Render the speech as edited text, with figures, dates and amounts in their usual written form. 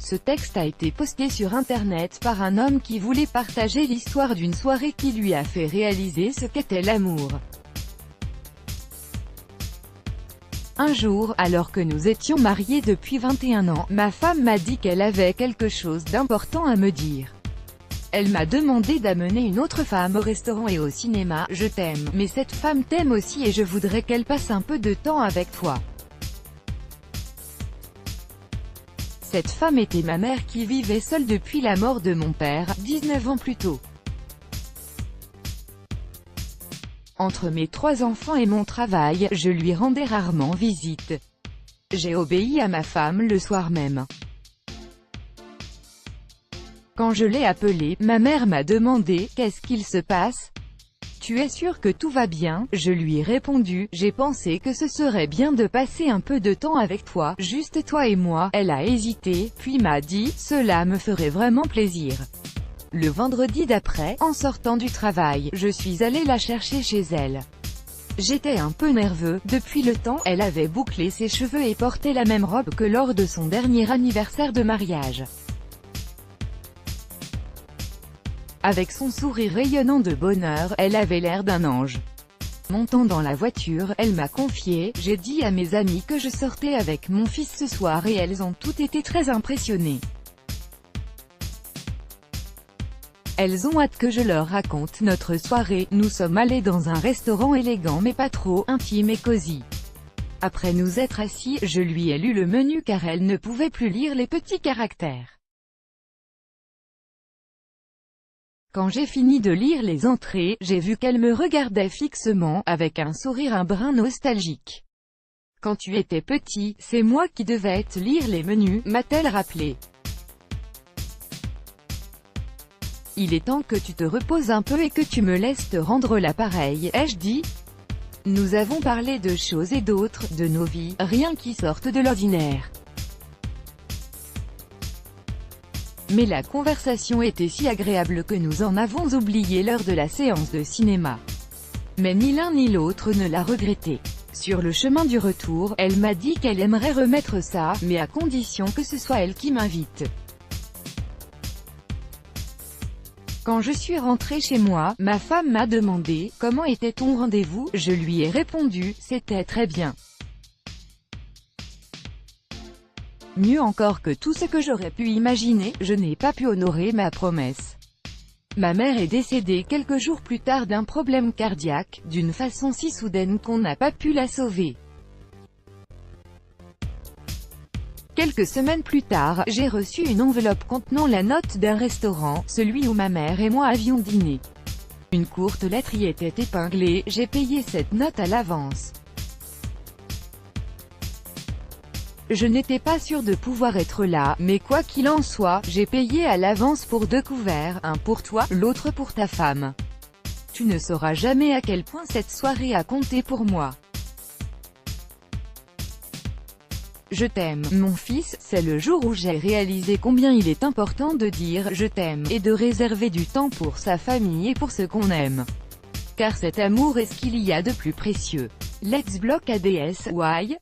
Ce texte a été posté sur Internet par un homme qui voulait partager l'histoire d'une soirée qui lui a fait réaliser ce qu'était l'amour. Un jour, alors que nous étions mariés depuis 21 ans, ma femme m'a dit qu'elle avait quelque chose d'important à me dire. Elle m'a demandé d'amener une autre femme au restaurant et au cinéma. Je t'aime, mais cette femme t'aime aussi et je voudrais qu'elle passe un peu de temps avec toi. Cette femme était ma mère qui vivait seule depuis la mort de mon père, 19 ans plus tôt. Entre mes 3 enfants et mon travail, je lui rendais rarement visite. J'ai obéi à ma femme le soir même. Quand je l'ai appelée, ma mère m'a demandé « Qu'est-ce qu'il se passe ? Tu es sûr que tout va bien ?» Je lui ai répondu « J'ai pensé que ce serait bien de passer un peu de temps avec toi, juste toi et moi. » Elle a hésité, puis m'a dit « Cela me ferait vraiment plaisir. » Le vendredi d'après, en sortant du travail, je suis allé la chercher chez elle. J'étais un peu nerveux, depuis le temps, elle avait bouclé ses cheveux et portait la même robe que lors de son dernier anniversaire de mariage. Avec son sourire rayonnant de bonheur, elle avait l'air d'un ange. Montant dans la voiture, elle m'a confié « J'ai dit à mes amis que je sortais avec mon fils ce soir et elles ont toutes été très impressionnées. Elles ont hâte que je leur raconte notre soirée. Nous sommes allés dans un restaurant élégant mais pas trop, intime et cosy. Après nous être assis, je lui ai lu le menu car elle ne pouvait plus lire les petits caractères. Quand j'ai fini de lire les entrées, j'ai vu qu'elle me regardait fixement, avec un sourire un brin nostalgique. « Quand tu étais petit, c'est moi qui devais te lire les menus », m'a-t-elle rappelé. « Il est temps que tu te reposes un peu et que tu me laisses te rendre l'appareil, ai-je dit. Nous avons parlé de choses et d'autres, de nos vies, rien qui sorte de l'ordinaire. Mais la conversation était si agréable que nous en avons oublié l'heure de la séance de cinéma. Mais ni l'un ni l'autre ne l'a regretté. Sur le chemin du retour, elle m'a dit qu'elle aimerait remettre ça, mais à condition que ce soit elle qui m'invite. Quand je suis rentrée chez moi, ma femme m'a demandé « Comment était ton rendez-vous ?» Je lui ai répondu « C'était très bien. Mieux encore que tout ce que j'aurais pu imaginer, je n'ai pas pu honorer ma promesse. » Ma mère est décédée quelques jours plus tard d'un problème cardiaque, d'une façon si soudaine qu'on n'a pas pu la sauver. Quelques semaines plus tard, j'ai reçu une enveloppe contenant la note d'un restaurant, celui où ma mère et moi avions dîné. Une courte lettre y était épinglée, j'ai payé cette note à l'avance. Je n'étais pas sûre de pouvoir être là, mais quoi qu'il en soit, j'ai payé à l'avance pour 2 couverts, un pour toi, l'autre pour ta femme. Tu ne sauras jamais à quel point cette soirée a compté pour moi. Je t'aime, mon fils, c'est le jour où j'ai réalisé combien il est important de dire « je t'aime » et de réserver du temps pour sa famille et pour ce qu'on aime. Car cet amour est ce qu'il y a de plus précieux. Let's block ADS, why?